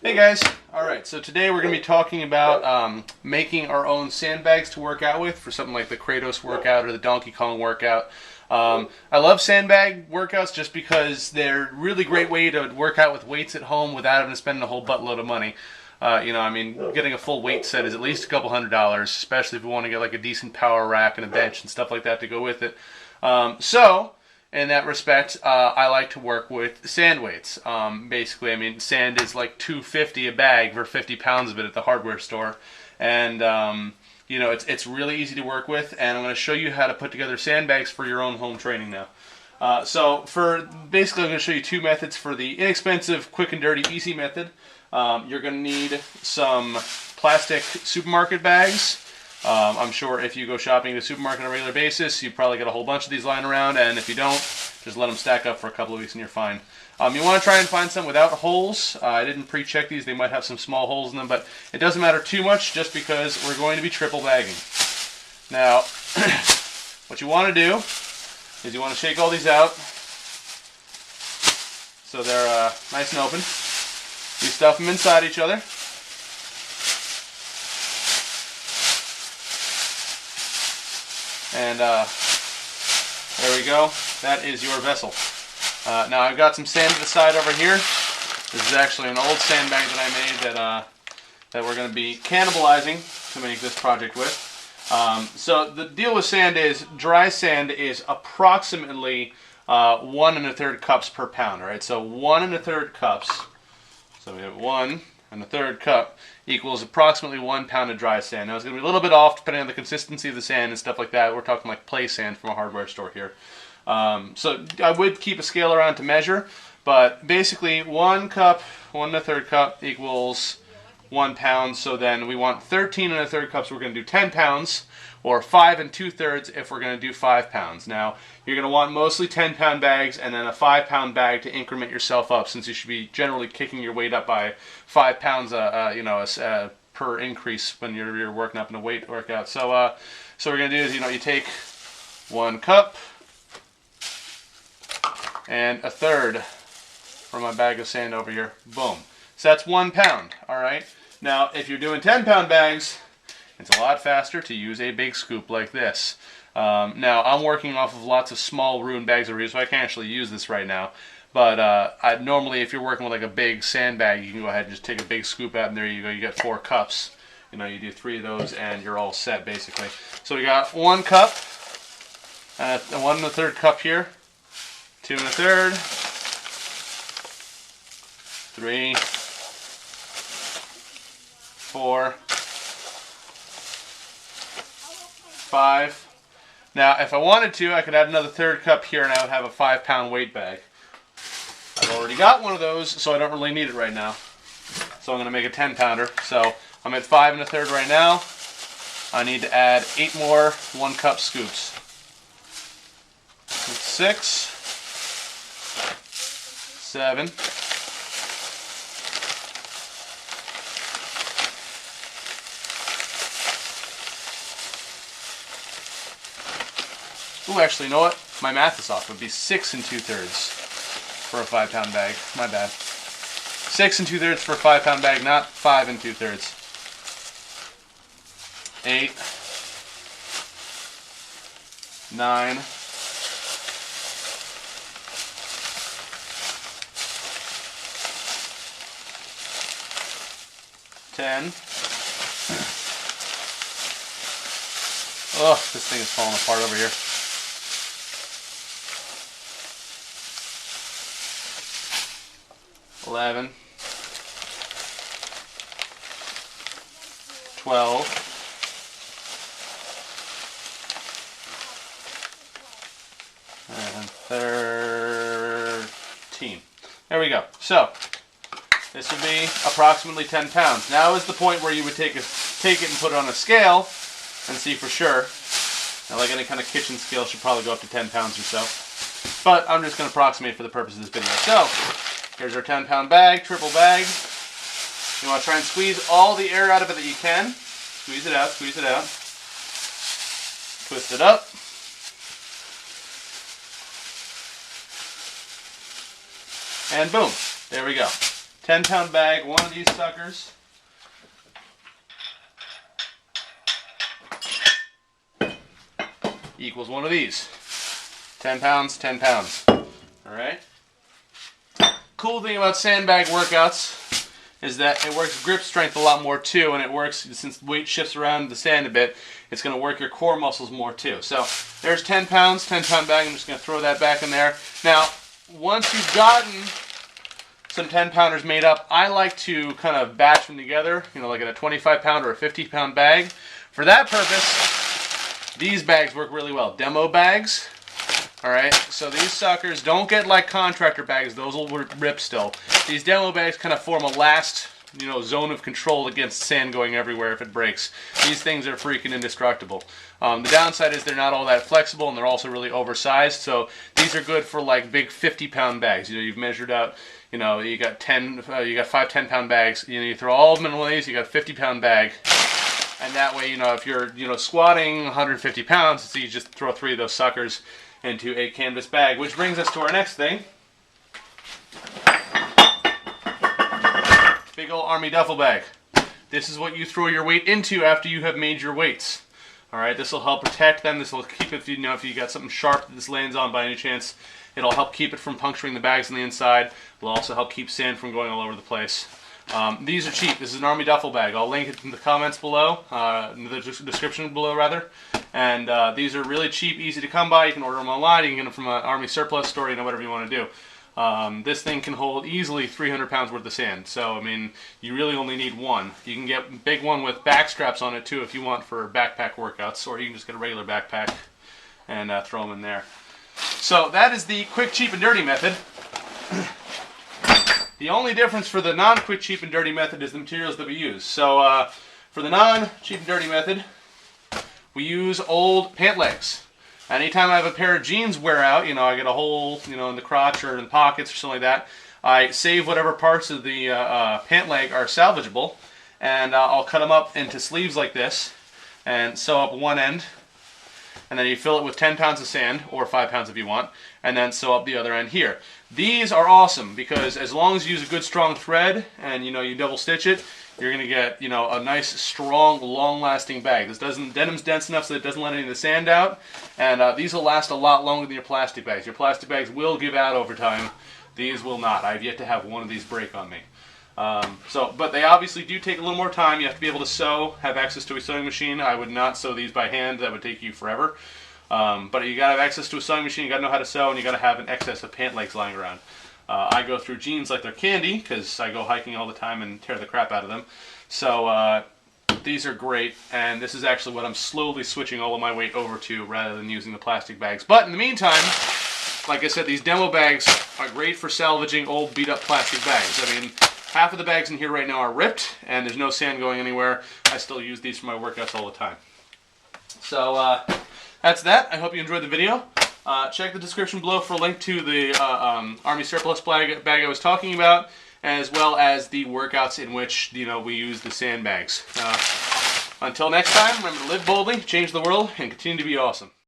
Hey guys! Alright, so today we're going to be talking about making our own sandbags to work out with for something like the Kratos Workout or the Donkey Kong Workout. I love sandbag workouts just because they're a really great way to work out with weights at home without having to spend a whole buttload of money. Getting a full weight set is at least a couple $100s, especially if you want to get like a decent power rack and a bench and stuff like that to go with it. In that respect, I like to work with sand weights. Sand is like $2.50 a bag for 50 pounds of it at the hardware store, and it's really easy to work with. And I'm going to show you how to put together sandbags for your own home training now. I'm going to show you two methods. For the inexpensive, quick and dirty, easy method, you're going to need some plastic supermarket bags. I'm sure if you go shopping at a supermarket on a regular basis, you probably get a whole bunch of these lying around, and if you don't, just let them stack up for a couple of weeks and you're fine. You want to try and find some without holes. I didn't pre-check these. They might have some small holes in them, but it doesn't matter too much just because we're going to be triple bagging. Now, what you want to do is you want to shake all these out so they're nice and open. You stuff them inside each other. And there we go. That is your vessel. Now I've got some sand to the side over here. This is actually an old sandbag that I made that we're going to be cannibalizing to make this project with. So the deal with sand is dry sand is approximately 1 1/3 cups per pound. All right, so 1 1/3 cups. So we have 1 1/3 cup equals approximately 1 pound of dry sand. Now it's going to be a little bit off depending on the consistency of the sand and stuff like that. We're talking like play sand from a hardware store here. So I would keep a scale around to measure, but basically 1 cup, 1 1/3 cup equals 1 pound. So then we want 13 1/3 cups. We're going to do 10 pounds, or 5 2/3 if we're going to do 5 pounds. Now you're going to want mostly 10-pound bags and then a 5-pound bag to increment yourself up, since you should be generally kicking your weight up by 5 pounds per increase when you're working up in a weight workout. So what we're going to do is you take 1 cup and 1/3 from my bag of sand over here. Boom. So that's 1 pound. All right. Now if you're doing 10-pound bags, it's a lot faster to use a big scoop like this. Now I'm working off of lots of small ruined bags over here, so I can't actually use this right now. But normally, if you're working with like a big sandbag, you can go ahead and just take a big scoop out, and there you go. You get 4 cups. You do 3 of those, and you're all set basically. So we got 1 cup, 1 1/3 cup here, 2 1/3, 3, 4, 5. Now, if I wanted to, I could add another 1/3 cup here, and I would have a 5-pound weight bag. I've already got one of those, so I don't really need it right now. So I'm going to make a 10-pounder. So I'm at 5 1/3 right now. I need to add 8 more 1-cup scoops. 6, 7, 8. Ooh, actually, you know what? My math is off. It would be 6 2/3 for a 5-pound bag. My bad. 6 2/3 for a 5-pound bag, not 5 2/3. 8, 9, 10. Oh, this thing is falling apart over here. 11, 12, 13. There we go. So this would be approximately 10 pounds. Now is the point where you would take it and put it on a scale and see for sure. Now, like any kind of kitchen scale, should probably go up to 10 pounds or so. But I'm just going to approximate for the purpose of this video. So here's our 10-pound bag, triple bag. You want to try and squeeze all the air out of it that you can. Squeeze it out, squeeze it out. Twist it up. And boom, there we go. 10-pound bag, one of these suckers. Equals one of these. 10 pounds, 10 pounds. Alright? Cool thing about sandbag workouts is that it works grip strength a lot more too, and it works, since weight shifts around the sand a bit, it's going to work your core muscles more too. So there's 10 pounds, 10-pound bag. I'm just going to throw that back in there. Now, once you've gotten some 10-pounders made up, I like to kind of batch them together, you know, like in a 25-pound or a 50-pound bag. For that purpose, these bags work really well. Demo bags. Alright, so these suckers don't get like contractor bags, those will rip still. These demo bags kind of form a last, you know, zone of control against sand going everywhere if it breaks. These things are freaking indestructible. The downside is they're not all that flexible, and they're also really oversized, so these are good for like big 50-pound bags. You know, you've measured out, you know, you got 5 10-pound bags, you know, you throw all of them in one of these, you got a 50-pound bag. And that way, you know, if you're, you know, squatting 150 pounds, so you just throw 3 of those suckers into a canvas bag, which brings us to our next thing. Big old army duffel bag. This is what you throw your weight into after you have made your weights. Alright, this will help protect them. This will keep it, if you got something sharp that this lands on by any chance, it'll help keep it from puncturing the bags on the inside. It'll also help keep sand from going all over the place. These are cheap. This is an army duffel bag. I'll link it in the comments below, in the description below rather. And these are really cheap, easy to come by. You can order them online. You can get them from an army surplus store, you know, whatever you want to do. This thing can hold easily 300 pounds worth of sand. So, I mean, you really only need one. You can get a big one with back straps on it too if you want for backpack workouts, or you can just get a regular backpack and throw them in there. So that is the quick, cheap, and dirty method. The only difference for the non-quick, cheap, and dirty method is the materials that we use. So for the non-cheap and dirty method, we use old pant legs. Anytime I have a pair of jeans wear out, you know, I get a hole, you know, in the crotch or in the pockets or something like that, I save whatever parts of the pant leg are salvageable, and I'll cut them up into sleeves like this and sew up one end, and then you fill it with 10 pounds of sand, or 5 pounds if you want, and then sew up the other end here. These are awesome because as long as you use a good strong thread and, you know, you double stitch it, you're going to get, you know, a nice, strong, long-lasting bag. Denim's dense enough so that it doesn't let any of the sand out, and these will last a lot longer than your plastic bags. Your plastic bags will give out over time. These will not. I've yet to have one of these break on me. But they obviously do take a little more time. You have to be able to sew, have access to a sewing machine. I would not sew these by hand. That would take you forever. But you got to have access to a sewing machine, you got to know how to sew, and you got to have an excess of pant legs lying around. I go through jeans like they're candy because I go hiking all the time and tear the crap out of them. So these are great, and this is actually what I'm slowly switching all of my weight over to rather than using the plastic bags. But in the meantime, like I said, these demo bags are great for salvaging old beat up plastic bags. I mean, half of the bags in here right now are ripped and there's no sand going anywhere. I still use these for my workouts all the time. So that's that. I hope you enjoyed the video. Check the description below for a link to the Army surplus bag I was talking about, as well as the workouts in which, you know, we use the sandbags. Until next time, remember to live boldly, change the world, and continue to be awesome.